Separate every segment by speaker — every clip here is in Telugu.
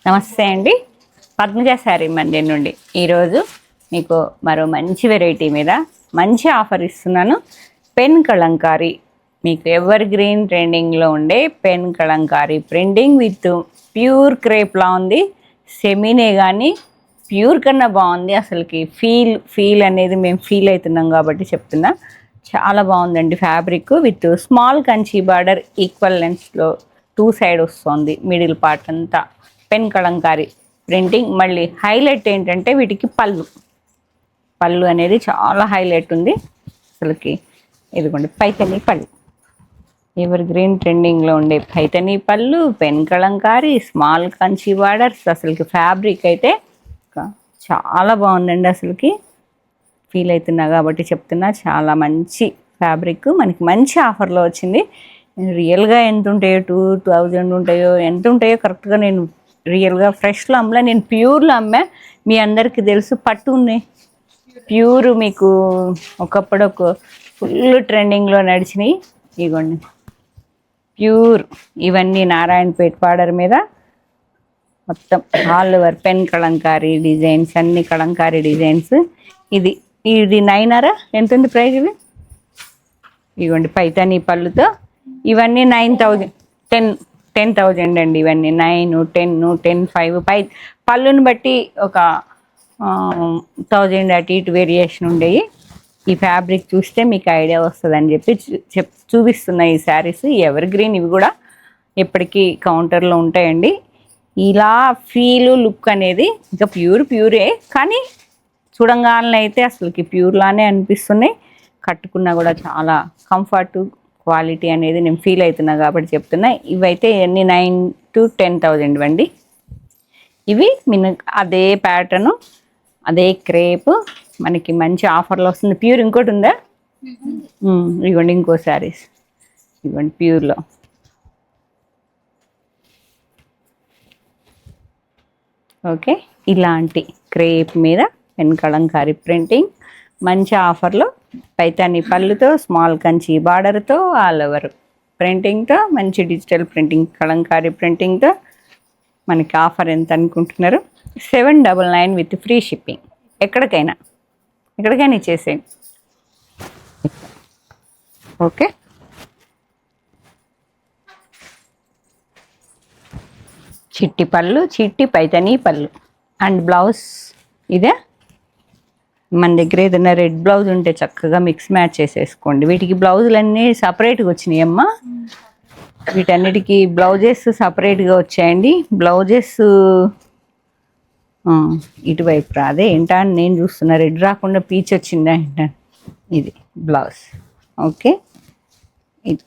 Speaker 1: నమస్తే అండి, పద్మజ శారీ మందిర్ నుండి ఈరోజు మీకు మరో మంచి వెరైటీ మీద మంచి ఆఫర్ ఇస్తున్నాను. పెన్ కలంకారీ, మీకు ఎవర్ గ్రీన్ ట్రెండింగ్లో ఉండే pen Kalamkari printing with pure క్రేప్లా ఉంది. సెమీనే కానీ ప్యూర్ కన్నా బాగుంది. అసలుకి ఫీల్ అనేది మేము ఫీల్ అవుతున్నాం కాబట్టి చెప్తున్నా. చాలా బాగుందండి. Fabric with small Kanchi border equal లెన్స్లో 2 సైడ్ వస్తుంది. మిడిల్ పార్ట్ అంతా పెన్ కలంకారీ ప్రింటింగ్. మళ్ళీ హైలైట్ ఏంటంటే వీటికి పళ్ళు అనేది చాలా హైలైట్ ఉంది. అసలుకి ఇదిగోండి పైతని పళ్ళు, ఎవర్ గ్రీన్ ట్రెండింగ్లో ఉండే పైతని పళ్ళు, pen Kalamkari, small Kanchi borders. అసలుకి ఫ్యాబ్రిక్ అయితే చాలా బాగుందండి. అసలుకి ఫీల్ అవుతున్నా కాబట్టి చెప్తున్నా. చాలా మంచి ఫ్యాబ్రిక్ మనకి మంచి ఆఫర్లో వచ్చింది. రియల్గా ఎంత ఉంటాయో 2000 ఉంటాయో ఎంత ఉంటాయో కరెక్ట్గా నేను రియల్గా ఫ్రెష్లో అమ్మలే, నేను ప్యూర్లో అమ్మా. మీ అందరికీ తెలుసు పట్టు ఉన్నాయి ప్యూర్. మీకు ఒకప్పుడు ఒక ఫుల్ ట్రెండింగ్లో నడిచినాయి. ఇగోండి ప్యూర్. ఇవన్నీ నారాయణపేట బార్డర్ మీద మొత్తం all over pen Kalamkari designs, అన్ని కలంకారీ డిజైన్స్. ఇది 9 ఎంత ఉంది ప్రైస్? ఇవి ఇవ్వండి పైతాని పళ్ళుతో. ఇవన్నీ 9000, 10,000 అండి. ఇవన్నీ 9, 10, 10, 5 పళ్ళుని బట్టి ఒక 1000 అటు ఇటు వేరియేషన్ ఉండేవి. ఈ ఫ్యాబ్రిక్ చూస్తే మీకు ఐడియా వస్తుందని చెప్పి చూపిస్తున్న ఈ శారీస్. ఎవర్ గ్రీన్, ఇవి కూడా ఎప్పటికీ కౌంటర్లో ఉంటాయండి. ఇలా ఫీలు లుక్ అనేది ఇంకా ప్యూరే కానీ చూడంగానే అయితే అసలుకి ప్యూర్లానే అనిపిస్తున్నాయి. కట్టుకున్నా కూడా చాలా కంఫర్ట్, క్వాలిటీ అనేది నేను ఫీల్ అవుతున్నా కాబట్టి చెప్తున్నా. ఇవైతే అన్ని 9 to 10,000 అండి. ఇవి అదే ప్యాటర్ను, అదే క్రేప్ మనకి మంచి ఆఫర్లో వస్తుంది. ప్యూర్ ఇంకోటి ఉందా? ఇవ్వండి ఇంకో శారీస్. ఇవ్వండి ప్యూర్లో. ఓకే, ఇలాంటి క్రేప్ మీద పెన్ కలంకారీ ప్రింటింగ్ మంచి ఆఫర్లో పైతాని పళ్ళుతో, స్మాల్ కంచి బార్డర్తో, ఆల్ ఓవర్ ప్రింటింగ్తో, మంచి డిజిటల్ ప్రింటింగ్ కలంకారీ ప్రింటింగ్తో మనకి ఆఫర్ ఎంత అనుకుంటున్నారు? 799 విత్ ఫ్రీ షిప్పింగ్. ఎక్కడికైనా ఇచ్చేసేయండి. ఓకే, చిట్టి పళ్ళు, చిట్టి పైతని పళ్ళు అండ్ బ్లౌజ్ ఇదే. మన దగ్గర ఏదైనా రెడ్ బ్లౌజ్ ఉంటే చక్కగా మిక్స్ మ్యాచ్ చేసేసుకోండి. వీటికి బ్లౌజులన్నీ సపరేట్గా వచ్చినాయి అమ్మా. వీటన్నిటికీ బ్లౌజెస్ సపరేట్గా వచ్చాయండి. బ్లౌజెస్ ఇటువైపు రాదే ఏంటా అని నేను చూస్తున్నా. రెడ్ రాకుండా పీచ్ వచ్చిందా ఏంటా. ఇది బ్లౌజ్. ఓకే, ఇది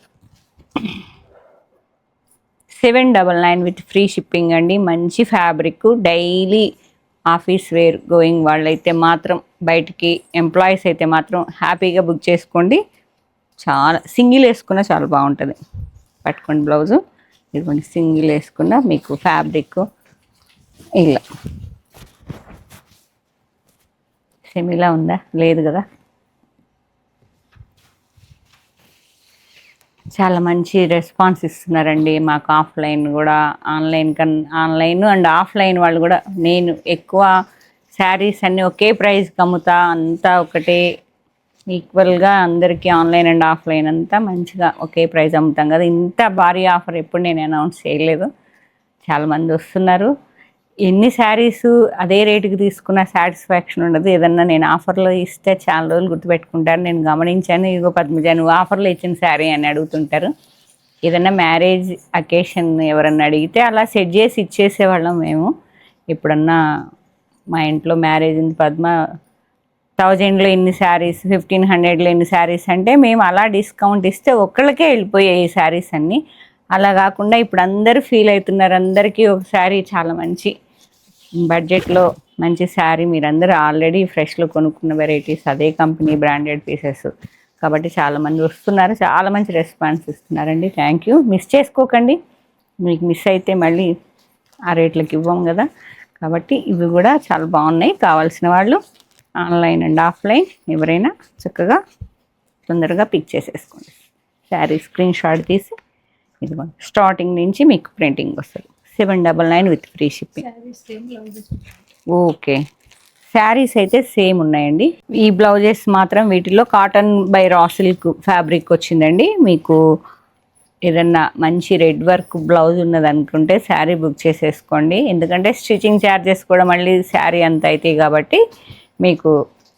Speaker 1: 799 విత్ ఫ్రీ షిప్పింగ్ అండి. మంచి fabric. Daily office wear going వాళ్ళైతే మాత్రం, బయటికి ఎంప్లాయీస్ అయితే మాత్రం హ్యాపీగా బుక్ చేసుకోండి. చాలా సింగిల్ వేసుకున్నా చాలా బాగుంటుంది. పట్టుకోండి బ్లౌజు. ఇదిగోండి సింగిల్ వేసుకున్నా మీకు ఫ్యాబ్రిక్ ఇలా సెమీలా ఉందా? లేదు కదా. చాలా మంచి రెస్పాన్స్ ఇస్తున్నారండి మాకు. ఆఫ్లైన్ కూడా, ఆన్లైన్ అండ్ ఆఫ్లైన్ వాళ్ళు కూడా. నేను ఎక్కువ శారీస్ అన్నీ ఒకే ప్రైస్కి అమ్ముతా, అంతా ఒకటే ఈక్వల్గా అందరికీ. ఆన్లైన్ అండ్ ఆఫ్లైన్ అంతా మంచిగా ఒకే ప్రైస్ అమ్ముతాం కదా. ఇంత భారీ ఆఫర్ ఎప్పుడు నేను అనౌన్స్ చేయలేదు. చాలామంది వస్తున్నారు. ఎన్ని శారీస్ అదే రేటుకి తీసుకున్న సాటిస్ఫాక్షన్ ఉండదు. ఏదన్నా నేను ఆఫర్లో ఇస్తే చాలా రోజులు గుర్తుపెట్టుకుంటారు. నేను గమనించాను. ఇదిగో పద్మజ నువ్వు ఆఫర్లో ఇచ్చిన శారీ అని అడుగుతుంటారు. ఏదన్నా మ్యారేజ్ అకేషన్ ఎవరన్నా అడిగితే అలా సెట్ చేసి ఇచ్చేసేవాళ్ళం మేము. ఎప్పుడన్నా మా ఇంట్లో మ్యారేజ్ ఉంది పద్మ, 1000లో ఎన్ని శారీస్, 1500లో ఎన్ని శారీస్ అంటే మేము అలా డిస్కౌంట్ ఇస్తే ఒక్కళ్ళకే వెళ్ళిపోయాయి ఈ శారీస్ అన్నీ. అలా కాకుండా ఇప్పుడు అందరూ ఫీల్ అవుతున్నారు. అందరికీ ఒక శారీ చాలా మంచి బడ్జెట్లో మంచి శారీ. మీరందరూ ఆల్రెడీ ఫ్రెష్లో కొనుక్కున్న వెరైటీస్, అదే కంపెనీ బ్రాండెడ్ పీసెస్ కాబట్టి చాలామంది వస్తున్నారు. చాలా మంచి రెస్పాన్స్ ఇస్తున్నారండి. Thank you. మిస్ చేసుకోకండి. మీకు మిస్ అయితే మళ్ళీ ఆ రేట్లకి ఇవ్వం కదా. కాబట్టి ఇవి కూడా చాలా బాగున్నాయి. కావాల్సిన వాళ్ళు ఆన్లైన్ అండ్ ఆఫ్లైన్ ఎవరైనా చక్కగా తొందరగా పిక్ చేసేసుకోండి. శారీ స్క్రీన్ షాట్ తీసి ఇదిగోండి స్టార్టింగ్ నుంచి మీకు ప్రింటింగ్ వస్తుంది. 799 with free shipping. Okay, saris అయితే సేమ్ ఉన్నాయండి. ఈ బ్లౌజెస్ మాత్రం వీటిలో cotton by raw silk fabric వచ్చిందండి. మీకు ఏదన్నా మంచి రెడ్ వర్క్ బ్లౌజ్ ఉన్నది అనుకుంటే శారీ బుక్ చేసేసుకోండి. ఎందుకంటే స్టిచ్చింగ్ ఛార్జెస్ కూడా మళ్ళీ శారీ అంత అవుతాయి కాబట్టి మీకు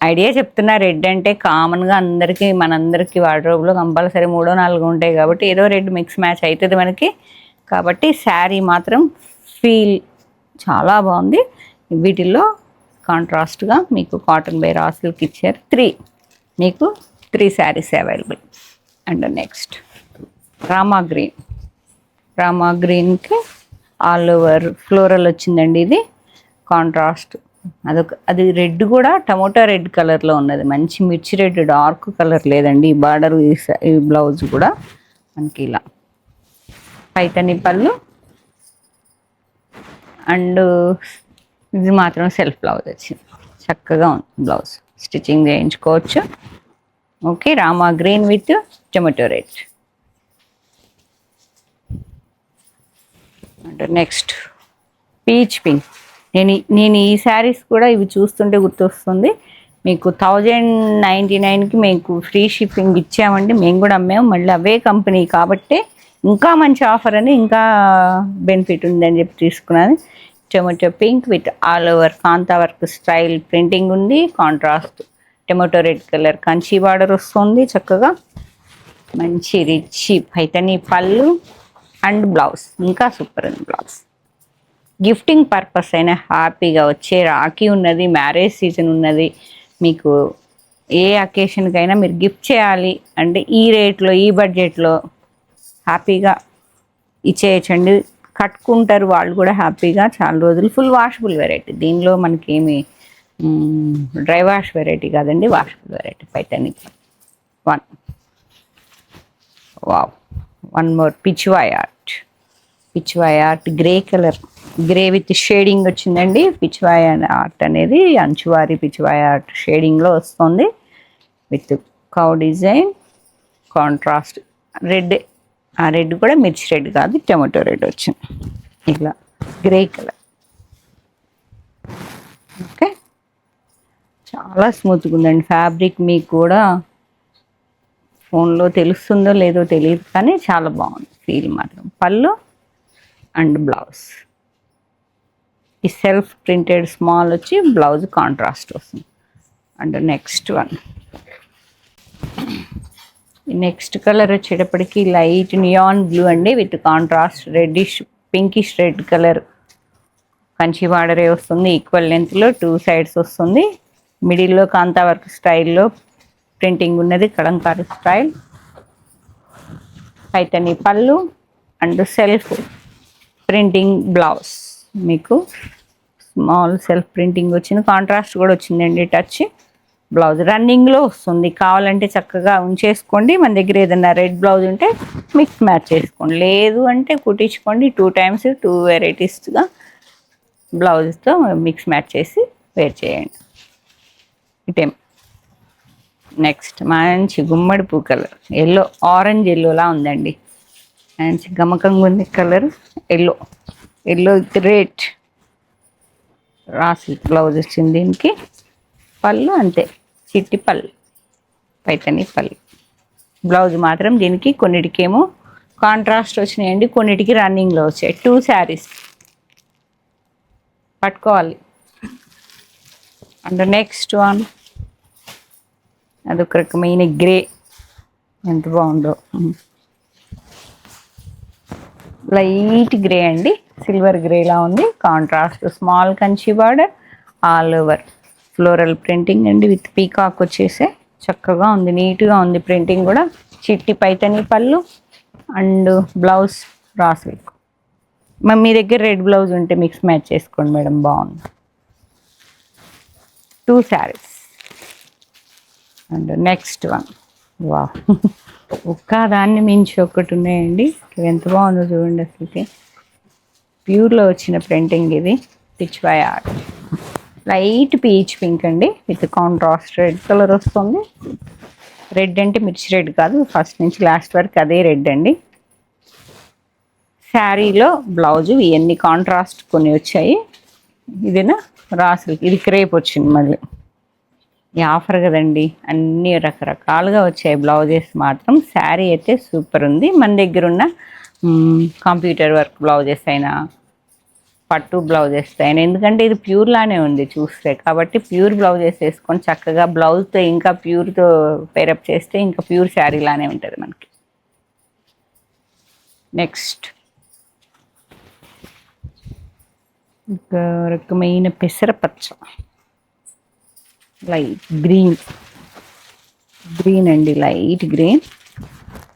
Speaker 1: ఐడియా చెప్తున్నా. రెడ్ అంటే కామన్గా అందరికీ మనందరికీ వార్డ్రోబ్లో కంపల్సరీ 3-4 ఉంటాయి కాబట్టి ఏదో రెడ్ మిక్స్ మ్యాచ్ అవుతుంది మనకి. కాబట్టి శారీ మాత్రం ఫీల్ చాలా బాగుంది. వీటిల్లో కాంట్రాస్ట్గా మీకు కాటన్ బై రా సిల్క్ ఇచ్చారు. మీకు 3 saris available. And next Rama గ్రీన్కి ఆల్ ఓవర్ ఫ్లోరల్ వచ్చిందండి. ఇది కాంట్రాస్ట్, అది రెడ్ కూడా టమోటా రెడ్ కలర్లో ఉన్నది. మంచి మిర్చి రెడ్, డార్క్ కలర్ లేదండి. ఈ బార్డర్ ఈ బ్లౌజ్ కూడా మనకి ఇలా పైతని పళ్ళు అండ్ ఇది మాత్రం సెల్ఫ్ బ్లౌజ్ వచ్చింది. చక్కగా ఉంది బ్లౌజ్, స్టిచ్చింగ్ చేయించుకోవచ్చు. Okay, Rama green with tomato red. And next peach pink. నేను ఈ శారీస్ కూడా ఇవి చూస్తుంటే గుర్తొస్తుంది. మీకు 1099కి మీకు ఫ్రీ షిప్పింగ్ ఇచ్చామండి. మేము కూడా అమ్మాము. మళ్ళీ అవే కంపెనీ కాబట్టి ఇంకా మంచి ఆఫర్ అని, ఇంకా బెనిఫిట్ ఉందని చెప్పి తీసుకున్నాను. Tomato pink with all over kantha work style printing ఉంది. Contrast tomato red colour Kanchi border వస్తుంది. చక్కగా మంచి rich Paithani pallu and blouse ఇంకా సూపర్ ఉంది బ్లౌజ్. గిఫ్టింగ్ పర్పస్ అయినా హ్యాపీగా వచ్చే రాఖీ ఉన్నది, మ్యారేజ్ సీజన్ ఉన్నది. మీకు ఏ అకేషన్కైనా మీరు గిఫ్ట్ చేయాలి అంటే ఈ రేట్లో ఈ బడ్జెట్లో హ్యాపీగా ఇచ్చేయచ్చండి. కట్టుకుంటారు వాళ్ళు కూడా హ్యాపీగా చాలా రోజులు. Full washable variety. దీనిలో మనకేమి డ్రై వాష్ వెరైటీ కాదండి, washable variety. Paithani 1. Wow, 1 more Pichwai art grey colour, grey with shading వచ్చిందండి. పిచ్వాయ్ ఆర్ట్ అనేది అంచువారి పిచ్వాయ్ ఆర్ట్ షేడింగ్లో వస్తుంది with cow design. Contrast red, ఆ రెడ్ కూడా మిర్చి రెడ్ కాదు, టొమాటో రెడ్ వచ్చింది. ఇట్లా గ్రే కలర్. ఓకే, చాలా స్మూత్గా ఉందండి ఫ్యాబ్రిక్. మీకు కూడా ఫోన్లో తెలుస్తుందో లేదో తెలియదు కానీ చాలా బాగుంది ఫీల్ మాత్రం. పళ్ళు అండ్ బ్లౌజ్ ఈ సెల్ఫ్ ప్రింటెడ్ స్మాల్ వచ్చి బ్లౌజ్ కాంట్రాస్ట్ వస్తుంది. అండ్ నెక్స్ట్ కలర్ వచ్చేటప్పటికి లైట్ నియాన్ బ్లూ అండి with contrast reddish pinkish red colour Kanchi బార్డరే వస్తుంది. ఈక్వల్ లెంత్లో 2 సైడ్స్ వస్తుంది. మిడిల్లో కాంతా వర్క్ స్టైల్లో ప్రింటింగ్ ఉన్నది, Kalamkari style. Paithani pallu and self printing blouse. మీకు స్మాల్ సెల్ఫ్ ప్రింటింగ్ వచ్చింది. కాంట్రాస్ట్ కూడా వచ్చిందండి. టచ్ బ్లౌజ్ రన్నింగ్లో వస్తుంది. కావాలంటే చక్కగా ఉంచేసుకోండి. మన దగ్గర ఏదైనా రెడ్ బ్లౌజ్ ఉంటే మిక్స్ మ్యాచ్ చేసుకోండి, లేదు అంటే కుట్టించుకోండి. 2 టైమ్స్ 2 వెరైటీస్గా బ్లౌజ్తో మిక్స్ మ్యాచ్ చేసి వేర్ చేయండి. ఇటేం నెక్స్ట్ మంచి గుమ్మడి పూ కలర్, ఎల్లో ఆరెంజ్ ఎల్లోలా ఉందండి. మంచి గమకంగా ఉంది కలర్. ఎల్లో విత్ రెడ్ రాసి బ్లౌజ్ వచ్చింది. దీనికి పళ్ళు అంతే, చిట్టి పళ్ళు, పైతని పళ్ళు. బ్లౌజ్ మాత్రం దీనికి కొన్నిటికేమో కాంట్రాస్ట్ వచ్చినాయండి, కొన్నిటికి రన్నింగ్లో వచ్చాయి. 2 శారీస్ పట్టుకోవాలి. అండ్ నెక్స్ట్ వన్ అదొక రకమైన గ్రే, ఎంత బాగుందో. లైట్ గ్రే అండి, సిల్వర్ గ్రేలా ఉంది. Contrast small Kanchi border, all over floral printing అండి విత్ పీకాక్ వచ్చేసే. చక్కగా ఉంది, నీట్గా ఉంది ప్రింటింగ్ కూడా. చిట్టి Paithani pallu and blouse raw silk. మీ దగ్గర రెడ్ బ్లౌజ్ ఉంటే మిక్స్ మ్యాచ్ చేసుకోండి మేడం, బాగుంది. 2 శారీస్. అండ్ నెక్స్ట్ వన్, వా ఒక్క దాన్ని మించి ఒకటి ఉన్నాయండి. ఎంత బాగుందో చూడండి అసలుకి. ప్యూర్లో వచ్చిన ప్రింటింగ్ ఇది. Pichwai art light peach pink అండి విత్ కాంట్రాస్ట్ రెడ్ కలర్ వస్తుంది. రెడ్ అంటే మిర్చి రెడ్ కాదు, ఫస్ట్ నుంచి లాస్ట్ వరకు అదే రెడ్ అండి. శారీలో బ్లౌజు ఇవన్నీ కాంట్రాస్ట్ కొన్ని వచ్చాయి. ఇదేనా రాసులు, ఇది క్రేప్ వచ్చింది మళ్ళీ. ఈ ఆఫర్ కదండి, అన్నీ రకరకాలుగా వచ్చాయి బ్లౌజెస్ మాత్రం. శారీ అయితే సూపర్ ఉంది. మన దగ్గర ఉన్న కంప్యూటర్ వర్క్ బ్లౌజెస్ అయినా, పట్టు బ్లౌజెస్ అయినా, ఎందుకంటే ఇది ప్యూర్ లానే ఉంది చూస్తే, కాబట్టి ప్యూర్ బ్లౌజెస్ వేసుకొని చక్కగా బ్లౌజ్తో ఇంకా ప్యూర్తో పేరప్ చేస్తే ఇంకా ప్యూర్ శారీ లానే ఉంటుంది మనకి. నెక్స్ట్ ఒక రకమైన పెసరపచ్చ, లైట్ గ్రీన్ అండి, లైట్ గ్రీన్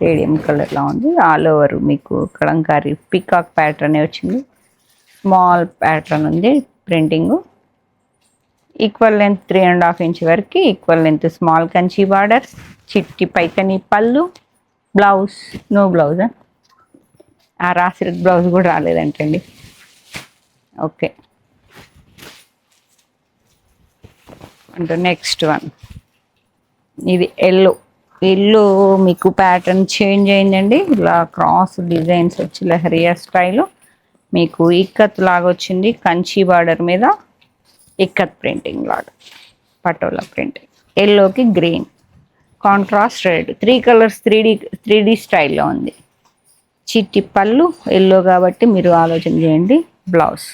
Speaker 1: రేడియం కలర్లా ఉంది. ఆల్ ఓవర్ మీకు కలంకారీ పికాక్ ప్యాటర్న్ వచ్చింది. స్మాల్ ప్యాటర్న్ ఉంది ప్రింటింగ్. ఈక్వల్ లెంత్ 3.5 ఇంచ్ వరకు, equal length small Kanchi border, చిట్టి పైతని పళ్ళు, బ్లౌజ్ నో బ్లౌజ్, ఆ రాసి బ్లౌజ్ కూడా రాలేదంటండి. ఓకే, అంటే నెక్స్ట్ వన్ ఇది ఎల్లో మీకు ప్యాటర్న్ చేంజ్ అయిందండి. ఇలా క్రాస్ డిజైన్స్ వచ్చి లహరియా స్టైల్ మీకు ఇక్కత్ లాగా వచ్చింది. కంచి బార్డర్ మీద ఇక్కత్ ప్రింటింగ్ లాగా, పటోలా ప్రింటింగ్. ఎల్లోకి green, contrast red, 3 colours 3D స్టైల్లో ఉంది. చిట్టి పళ్ళు ఎల్లో కాబట్టి మీరు ఆలోచన చేయండి. బ్లౌజ్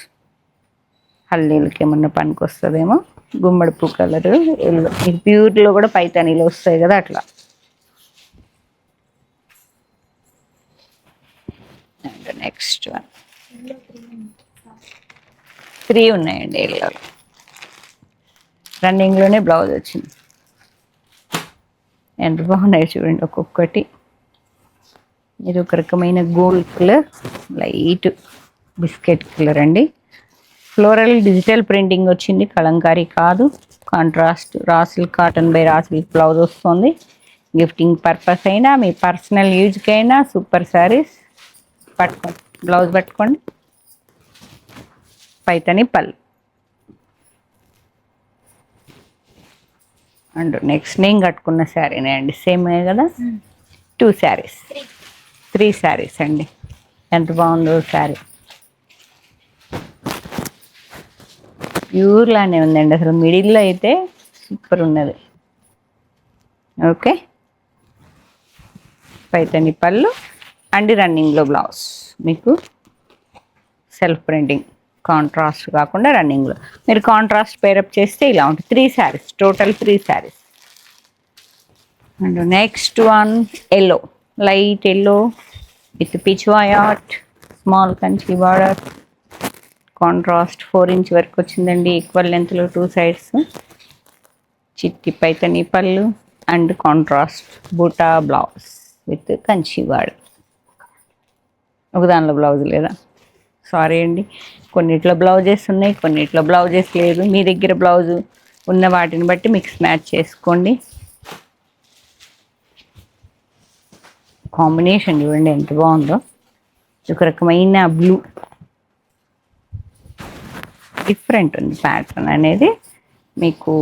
Speaker 1: హల్దీలకి ఏమన్నా పనికి వస్తుందేమో. గుమ్మడి పువ్వు కలర్ ఎల్లో, ప్యూర్లో కూడా పైతానీలో వస్తాయి కదా అట్లా. అండ్ నెక్స్ట్ వన్ 3 ఉన్నాయండి ఎల్లో. రన్నింగ్లోనే బ్లౌజ్ వచ్చింది. ఎంత బాగున్నాయి చూడండి ఒక్కొక్కటి. ఇది ఒక రకమైన gold colour, light biscuit colour అండి. ఫ్లోరల్ డిజిటల్ ప్రింటింగ్ వచ్చింది, కలంకారీ కాదు. కాంట్రాస్ట్ రాసిల్ కాటన్ బై రాసిల్ బ్లౌజ్ వస్తుంది. గిఫ్టింగ్ పర్పస్ అయినా, మీ పర్సనల్ యూజ్కి అయినా సూపర్ శారీస్. పట్టుకోండి, బ్లౌజ్ పట్టుకోండి. పైతని పళ్ళు. అండ్ నెక్స్ట్ నేను కట్టుకున్న శారీనే అండి, సేమ్ కదా. 2 శారీస్, 3 శారీస్ అండి. ఎంత బాగుందో శారీ, ప్యూర్ లానే ఉందండి. అసలు మిడిల్లో అయితే సూపర్ ఉన్నది. ఓకే, పైతని పళ్ళు అండ్ రన్నింగ్లో బ్లౌజ్ మీకు సెల్ఫ్ ప్రింటింగ్, కాంట్రాస్ట్ కాకుండా రన్నింగ్లో. మీరు కాంట్రాస్ట్ పేరప్ చేస్తే ఇలా ఉంటుంది. 3 sarees, total 3 sarees. And next one yellow, light yellow with Pichwai art, small Kanchi border, contrast 4 inch వరకు వచ్చిందండి. ఈక్వల్ లెంత్లో 2 సైడ్స్. చిట్టి Paithani pallu and contrast buta blouse with Kanchi border. ఒక దానిలో బ్లౌజ్ లేదా, సారీ అండి. కొన్నిట్లో బ్లౌజెస్ ఉన్నాయి, కొన్నిట్లో బ్లౌజెస్ లేదు. మీ దగ్గర బ్లౌజు ఉన్న వాటిని బట్టి మిక్స్ మ్యాచ్ చేసుకోండి. కాంబినేషన్ చూడండి ఎంత బాగుందో. ఒక రకమైన బ్లూ, డిఫరెంట్ ఉంది ప్యాటర్న్ అనేది మీకు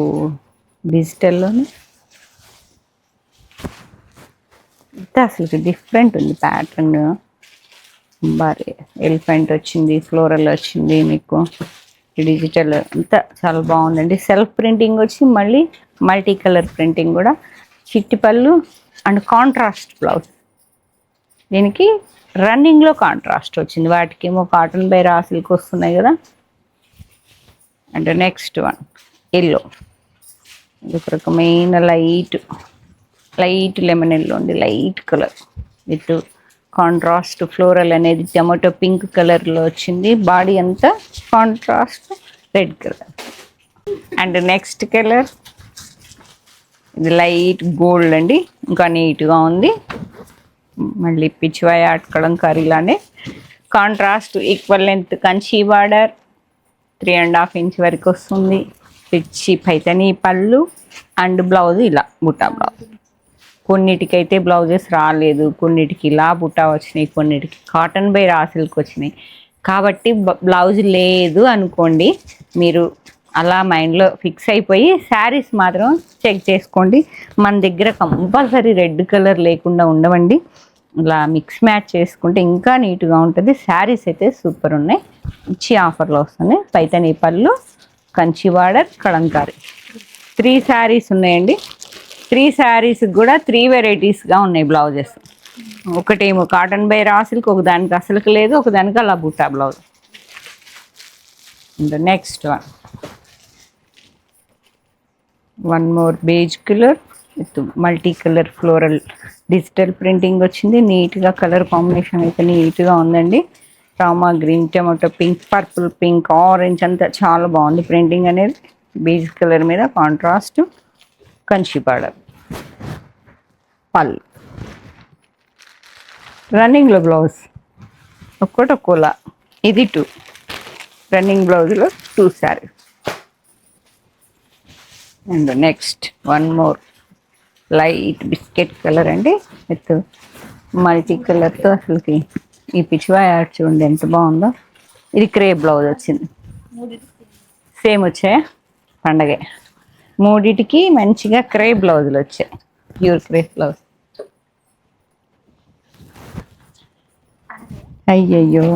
Speaker 1: డిజిటల్లోనే. అసలు డిఫరెంట్ ఉంది ప్యాటర్న్. బాగా ఎలిఫెంట్ వచ్చింది, ఫ్లోరల్ వచ్చింది, మీకు డిజిటల్ అంతా చాలా బాగుందండి. సెల్ఫ్ ప్రింటింగ్ వచ్చి మళ్ళీ మల్టీ కలర్ ప్రింటింగ్ కూడా. చిట్టి పళ్ళు అండ్ కాంట్రాస్ట్ బ్లౌజ్. దీనికి రన్నింగ్లో కాంట్రాస్ట్ వచ్చింది. వాటికి ఏమో కాటన్ బై రాసిల్కి వస్తున్నాయి కదా. అండ్ నెక్స్ట్ వన్ ఎల్లో, ఇది ఒక రకమైన లైట్ లెమన్ ఎల్లో ఉంది, light colour with contrast floral అనేది టమాటో పింక్ కలర్లో వచ్చింది. బాడీ అంతా contrast red colour. And next colour ఇది లైట్ గోల్డ్ అండి, ఇంకా నీట్గా ఉంది. మళ్ళీ పిచ్వాయ్ ఆర్ట్ కలంకారీలానే contrast equal length Kanchi border 3.5 inch వరకు వస్తుంది. పిచ్చి పైతని పళ్ళు అండ్ బ్లౌజ్ ఇలా బుట్టా బ్లౌజ్. కొన్నిటికైతే బ్లౌజెస్ రాలేదు, కొన్నిటికి ఇలా బుట్టా వచ్చినాయి, కొన్నిటికి కాటన్ బై రాసిల్కి వచ్చినాయి. కాబట్టి బ్లౌజ్ లేదు అనుకోండి, మీరు అలా మైండ్లో ఫిక్స్ అయిపోయి శారీస్ మాత్రం చెక్ చేసుకోండి. మన దగ్గర కంపల్సరీ రెడ్ కలర్ లేకుండా ఉండవండి. ఇలా మిక్స్ మ్యాచ్ చేసుకుంటే ఇంకా నీట్గా ఉంటుంది. శారీస్ అయితే సూపర్ ఉన్నాయి, మంచి ఆఫర్లో వస్తున్నాయి. పైతని పళ్ళు, కంచి బార్డర్, కలంకారీ 3 శారీస్ ఉన్నాయండి. 3 శారీస్ కూడా 3 వెరైటీస్గా ఉన్నాయి బ్లౌజెస్. ఒకటేమో కాటన్ బై రాసిల్కి, ఒకదానికి అసలుకి లేదు, ఒకదానికి అలా butta blouse. Next one more beige colour with multi colour floral digital printing వచ్చింది. నీట్గా కలర్ కాంబినేషన్ అయితే నీట్గా ఉందండి. Rama green, tomato pink, purple pink, orange అంతా చాలా బాగుంది ప్రింటింగ్ అనేది. బేజ్ కలర్ మీద కాంట్రాస్ట్ కంచి బార్డర్, పళ్ళు, రన్నింగ్లో బ్లౌజ్ ఒక్కోలా. ఇది 2 రన్నింగ్ బ్లౌజ్లో 2 sarees. And next one more light biscuit colour అండి విత్ మల్టీ కలర్తో. అసలుకి ఈ పిచ్చివా యాడ్ చూడండి ఎంత బాగుందో. ఇది క్రేప్ బ్లౌజ్ వచ్చింది. సేమ్ వచ్చాయా పండగే. 3టికి మంచిగా క్రేప్ బ్లౌజులు వచ్చాయి, ప్యూర్ క్రేప్ బ్లౌజ్. అయ్యయ్యో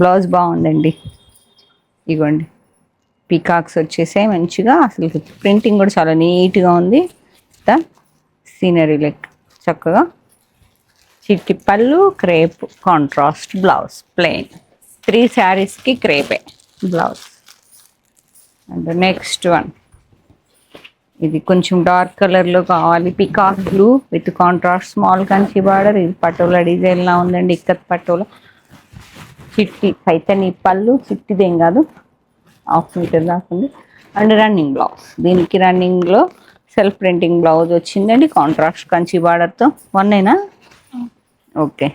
Speaker 1: బ్లౌజ్ బాగుందండి. ఇగోండి పీకాక్స్ వచ్చేసాయి మంచిగా. అసలు ప్రింటింగ్ కూడా చాలా నీట్గా ఉంది. సీనరీ లెక్ చక్కగా. చిట్టి పళ్ళు, క్రేప్, కాంట్రాస్ట్ బ్లౌజ్, ప్లెయిన్. 3 శారీస్కి క్రేపే బ్లౌజ్. అండ్ నెక్స్ట్ వన్ ఇది కొంచెం డార్క్ కలర్లో కావాలి. Peacock blue with contrast small Kanchi border. ఇది పటోలా డిజైన్లా ఉందండి, ఇక్కత్ పటోలా. చిట్టి పైతని పళ్ళు, చిట్టిదేం కాదు, 1/2 మీటర్ దాకా ఉంది. And running blouse. దీనికి రన్నింగ్లో సెల్ఫ్ ప్రింటింగ్ బ్లౌజ్ వచ్చిందండి, కాంట్రాస్ట్ కంచి బార్డర్తో. 1 okay.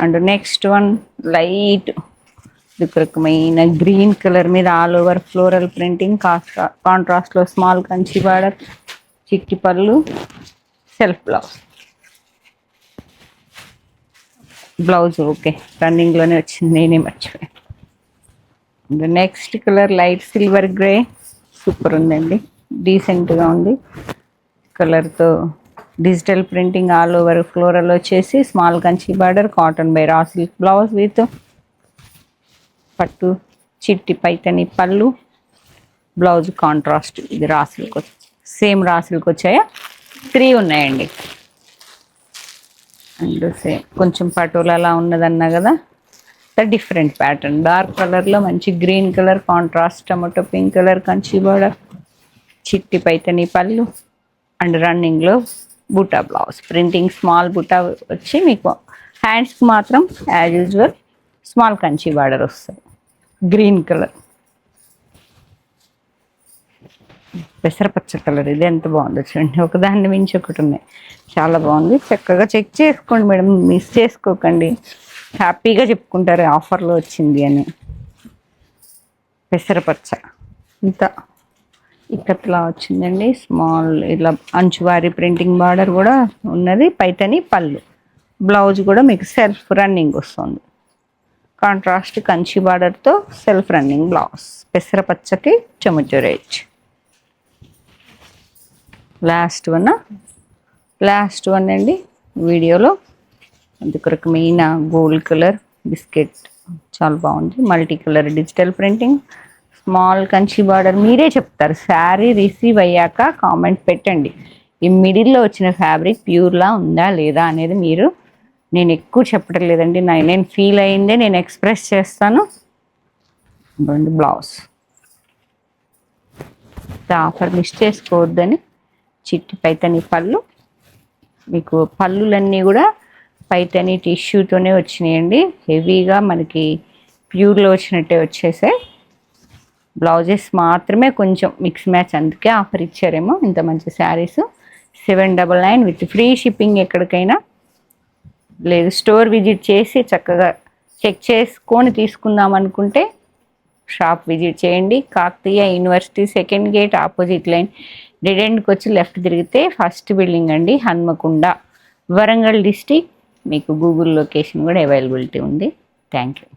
Speaker 1: And next one light రకమైన గ్రీన్ కలర్ మీద ఆల్ ఓవర్ ఫ్లోరల్ ప్రింటింగ్, కాంట్రాస్ట్లో స్మాల్ కంచి బార్డర్, చిట్టి pallu, self blouse. Blouse okay రన్నింగ్లోనే వచ్చింది, నేనే మర్చిపోయాను. Next colour light silver grey, super ఉందండి, డీసెంట్గా ఉంది. కలర్తో digital printing all over floral వచ్చేసి small Kanchi border, cotton by raw silk blouse with పట్టు చిట్టి పైతని పళ్ళు, బ్లౌజ్ కాంట్రాస్ట్. ఇది raw silk, same raw silk వచ్చాయా. 3 ఉన్నాయండి. అండ్ సేమ్ కొంచెం పటోలా ఉన్నదన్నా కదా, డిఫరెంట్ ప్యాటర్న్. డార్క్ కలర్లో మంచి green colour, contrast tomato pink colour, Kanchi border, చిట్టి పైతని పళ్ళు. అండ్ రన్నింగ్లో buta blouse, printing small buta వచ్చి మీకు హ్యాండ్స్కి మాత్రం as usual small Kanchi border వస్తుంది. గ్రీన్ కలర్, పెసరపచ్చ కలర్. ఇది ఎంత బాగుందో చూడండి, ఒకదాన్ని మించి ఒకటి ఉన్నాయి, చాలా బాగుంది. చక్కగా చెక్ చేసుకోండి మేడం, మిస్ చేసుకోకండి. హ్యాపీగా చెప్పుకుంటారు ఆఫర్లో వచ్చింది అని. పెసరపచ్చ ఇంత ఇక్కత్లా వచ్చిందండి, స్మాల్ ఇలా అంచువారి ప్రింటింగ్ బార్డర్ కూడా ఉన్నది. పైతని పళ్ళు, బ్లౌజ్ కూడా మీకు సెల్ఫ్ రన్నింగ్ వస్తుంది, కాంట్రాస్ట్ కంచి బార్డర్తో సెల్ఫ్ రన్నింగ్ బ్లౌజ్. పెసరపచ్చకి టొమాటో రెడ్. లాస్ట్ వన్ అండి వీడియోలో. అందుకొరకు మెయిన్ గోల్డ్ కలర్ బిస్కెట్ చాలా బాగుంది. Multi colour digital printing, small Kanchi border. మీరే చెప్తారు శారీ రిసీవ్ అయ్యాక కామెంట్ పెట్టండి, ఈ మిడిల్లో వచ్చిన ఫ్యాబ్రిక్ ప్యూర్లా ఉందా లేదా అనేది. మీరు, నేను ఎక్కువ చెప్పడం లేదండి, నేను ఫీల్ అయిందే నేను ఎక్స్ప్రెస్ చేస్తాను. బ్లౌజ్ ఆఫర్ మిస్ చేసుకోవద్దని. చిట్టి పైతని పళ్ళు, మీకు పళ్ళులన్నీ కూడా పైతని టిష్యూతోనే వచ్చినాయండి. హెవీగా మనకి ప్యూర్లో వచ్చినట్టే వచ్చేసాయి. బ్లౌజెస్ మాత్రమే కొంచెం మిక్స్ మ్యాచ్, అందుకే ఆఫర్ ఇచ్చారేమో. ఇంత మంచి శారీస్ 799 విత్ ఫ్రీ షిప్పింగ్. ఎక్కడికైనా లేదు స్టోర్ విజిట్ చేసి చక్కగా చెక్ చేసుకొని తీసుకుందాం అనుకుంటే షాప్ విజిట్ చేయండి. Kakatiya university 2nd gate opposite line dead ఎండ్కి వచ్చి లెఫ్ట్ తిరిగితే ఫస్ట్ బిల్డింగ్ అండి, హన్మకొండ, వరంగల్ డిస్టిక్. మీకు గూగుల్ లొకేషన్ కూడా అవైలబిలిటీ ఉంది. Thank you.